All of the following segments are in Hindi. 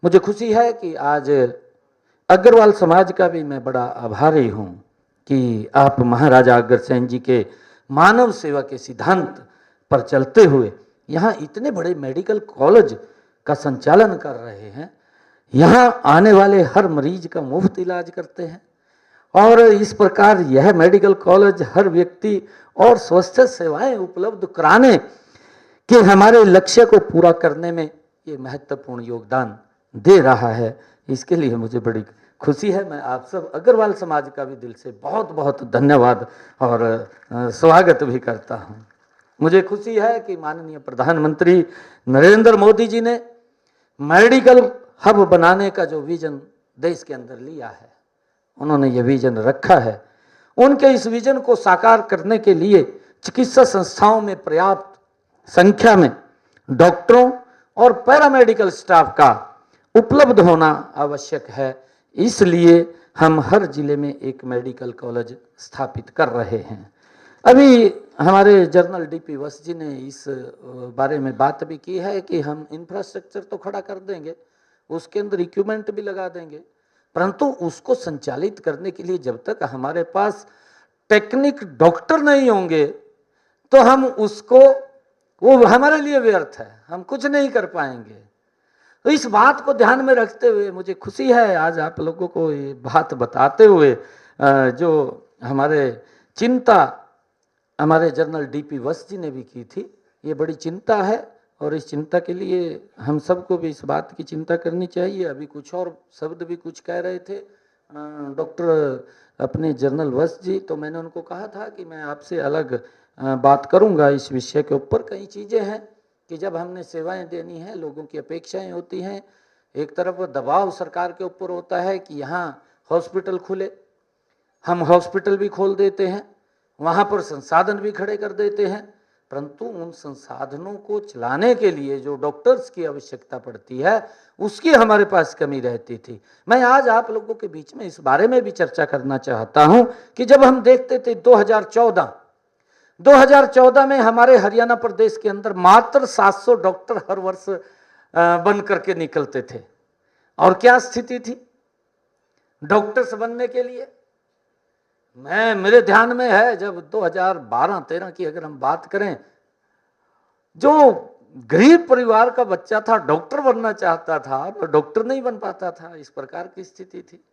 मुझे खुशी है कि आज अग्रवाल समाज का भी मैं बड़ा आभारी हूँ कि आप महाराजा अग्रसेन जी के मानव सेवा के सिद्धांत पर चलते हुए यहाँ इतने बड़े मेडिकल कॉलेज का संचालन कर रहे हैं। यहाँ आने वाले हर मरीज का मुफ्त इलाज करते हैं और इस प्रकार यह मेडिकल कॉलेज हर व्यक्ति और स्वास्थ्य सेवाएं उपलब्ध कराने के हमारे लक्ष्य को पूरा करने में ये महत्वपूर्ण योगदान दे रहा है। इसके लिए मुझे बड़ी खुशी है। मैं आप सब अग्रवाल समाज का भी दिल से बहुत बहुत धन्यवाद और स्वागत भी करता हूँ। मुझे खुशी है कि माननीय प्रधानमंत्री नरेंद्र मोदी जी ने मेडिकल हब बनाने का जो विजन देश के अंदर लिया है, उन्होंने ये विजन रखा है। उनके इस विजन को साकार करने के लिए चिकित्सा संस्थाओं में पर्याप्त संख्या में डॉक्टरों और पैरामेडिकल स्टाफ का उपलब्ध होना आवश्यक है। इसलिए हम हर जिले में एक मेडिकल कॉलेज स्थापित कर रहे हैं। अभी हमारे जनरल डीपी वत्स जी ने इस बारे में बात भी की है कि हम इंफ्रास्ट्रक्चर तो खड़ा कर देंगे, उसके अंदर इक्विपमेंट भी लगा देंगे, परंतु उसको संचालित करने के लिए जब तक हमारे पास टेक्निक डॉक्टर नहीं होंगे तो हम उसको, वो हमारे लिए व्यर्थ है, हम कुछ नहीं कर पाएंगे। तो इस बात को ध्यान में रखते हुए मुझे खुशी है आज आप लोगों को ये बात बताते हुए जो हमारे चिंता हमारे जनरल डीपी वत्स जी ने भी की थी, ये बड़ी चिंता है और इस चिंता के लिए हम सबको भी इस बात की चिंता करनी चाहिए। अभी कुछ और शब्द भी कुछ कह रहे थे डॉक्टर अपने जनरल वत्स जी, तो मैंने उनको कहा था कि मैं आपसे अलग बात करूंगा इस विषय के ऊपर। कई चीज़ें हैं कि जब हमने सेवाएं देनी है, लोगों की अपेक्षाएं होती हैं। एक तरफ दबाव सरकार के ऊपर होता है कि यहाँ हॉस्पिटल खुले, हम हॉस्पिटल भी खोल देते हैं, वहाँ पर संसाधन भी खड़े कर देते हैं, परंतु उन संसाधनों को चलाने के लिए जो डॉक्टर्स की आवश्यकता पड़ती है उसकी हमारे पास कमी रहती थी। मैं आज आप लोगों के बीच में इस बारे में भी चर्चा करना चाहता हूँ कि जब हम देखते थे 2014 में हमारे हरियाणा प्रदेश के अंदर मात्र 700 डॉक्टर हर वर्ष बन करके निकलते थे, और क्या स्थिति थी डॉक्टर्स बनने के लिए। मेरे ध्यान में है जब 2012-13 की अगर हम बात करें, जो गरीब परिवार का बच्चा था डॉक्टर बनना चाहता था तो डॉक्टर नहीं बन पाता था, इस प्रकार की स्थिति थी।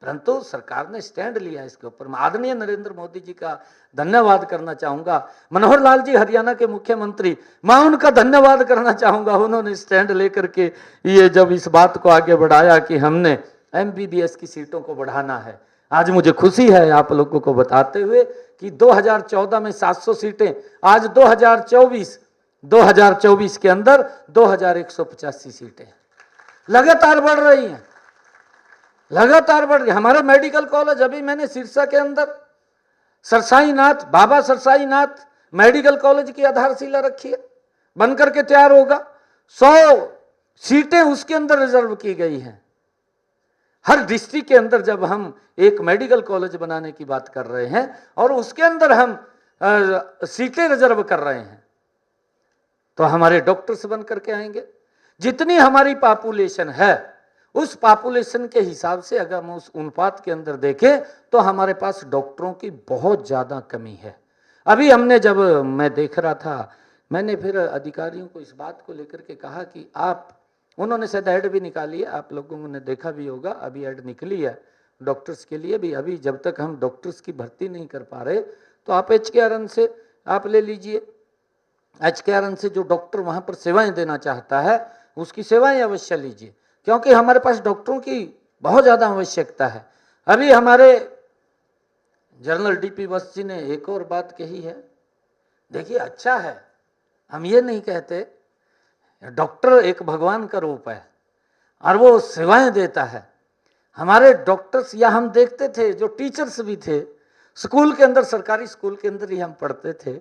परंतु सरकार ने स्टैंड लिया इसके ऊपर। मैं आदरणीय नरेंद्र मोदी जी का धन्यवाद करना चाहूंगा, मनोहर लाल जी हरियाणा के मुख्यमंत्री, मैं उनका धन्यवाद करना चाहूंगा। उन्होंने स्टैंड लेकर के ये जब इस बात को आगे बढ़ाया कि हमने MBBS की सीटों को बढ़ाना है। आज मुझे खुशी है आप लोगों को बताते हुए कि 2014 में 700 सीटें, आज 2024 के अंदर 2185 सीटें लगातार बढ़ रही हैं, लगातार बढ़ रही। हमारे मेडिकल कॉलेज, अभी मैंने सिरसा के अंदर सरसाईनाथ, बाबा सरसाईनाथ मेडिकल कॉलेज की आधारशिला रखी है, बनकर के तैयार होगा। 100 सीटें उसके अंदर रिजर्व की गई हैं। हर डिस्ट्रिक्ट के अंदर जब हम एक मेडिकल कॉलेज बनाने की बात कर रहे हैं और उसके अंदर हम सीटें रिजर्व कर रहे हैं, तो हमारे डॉक्टर्स बन करके आएंगे। जितनी हमारी पॉपुलेशन है उस पॉपुलेशन के हिसाब से अगर हम उस अनुपात के अंदर देखें तो हमारे पास डॉक्टरों की बहुत ज़्यादा कमी है। अभी हमने, जब मैं देख रहा था, मैंने फिर अधिकारियों को इस बात को लेकर के कहा कि आप, उन्होंने शायद ऐड भी निकाली है, आप लोगों ने देखा भी होगा, अभी ऐड निकली है डॉक्टर्स के लिए भी। अभी जब तक हम डॉक्टर्स की भर्ती नहीं कर पा रहे तो आप HKRN से आप ले लीजिए। HKRN से जो डॉक्टर वहाँ पर सेवाएं देना चाहता है उसकी सेवाएं अवश्य लीजिए, क्योंकि हमारे पास डॉक्टरों की बहुत ज़्यादा आवश्यकता है। अभी हमारे जनरल डीपी वत्स जी ने एक और बात कही है। देखिए, अच्छा है, हम ये नहीं कहते, डॉक्टर एक भगवान का रूप है और वो सेवाएं देता है। हमारे डॉक्टर्स, या हम देखते थे जो टीचर्स भी थे, स्कूल के अंदर, सरकारी स्कूल के अंदर ही हम पढ़ते थे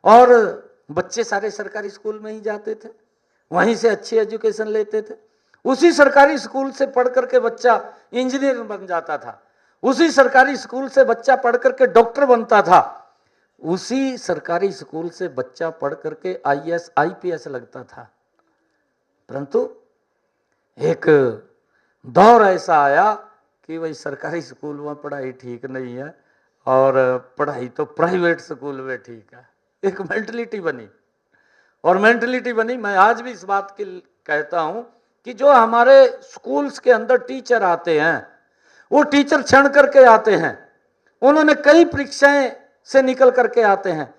और बच्चे सारे सरकारी स्कूल में ही जाते थे, वहीं से अच्छी एजुकेशन लेते थे। उसी सरकारी स्कूल से पढ़ करके बच्चा इंजीनियर बन जाता था, उसी सरकारी स्कूल से बच्चा पढ़ करके डॉक्टर बनता था, उसी सरकारी स्कूल से बच्चा पढ़ करके IAS IPS लगता था। परंतु एक दौर ऐसा आया कि भाई सरकारी स्कूल में पढ़ाई ठीक नहीं है और पढ़ाई तो प्राइवेट स्कूल में ठीक है। एक मेंटलिटी बनी और मेंटलिटी बनी। मैं आज भी इस बात की कहता हूं कि जो हमारे स्कूल्स के अंदर टीचर आते हैं वो टीचर क्षण करके आते हैं, उन्होंने कई परीक्षाएं से निकल करके आते हैं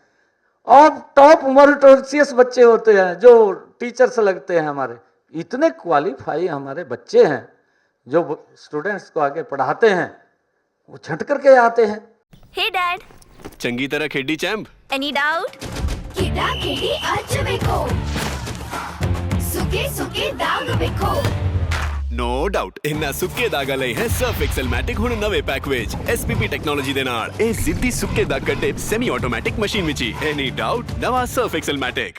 और टॉप मेरिटोरियस बच्चे होते हैं जो टीचर्स लगते हैं। हमारे इतने क्वालिफाई हमारे बच्चे हैं जो स्टूडेंट्स को आगे पढ़ाते हैं, वो छट करके आते हैं। हे डैड, चंगी तरह खेडी चैंप। Any doubt? किदा केडी अच वेखो, सुके सुके दाग वेखो। नो डाउट इन्ना सुक्के दागा ਲਈ ਹੈ ਸਰਫ ਐਕਸਲਮੈਟਿਕ ਹੁਣ ਨਵੇਂ ਪੈਕ ਵਿੱਚ SPP ਟੈਕਨੋਲੋਜੀ ਦੇ ਨਾਲ ਇਹ ਜ਼ਿੱਦੀ ਸੁੱਕੇ ਦਾਗ ਕੱਢੇ ਸੈਮੀ ਆਟੋਮੈਟਿਕ ਮਸ਼ੀਨ ਵਿੱਚ ਹੀ। ਐਨੀ ਡਾਊਟ ਨਵਾਂ ਸਰਫ ਐਕਸਲਮੈਟਿਕ।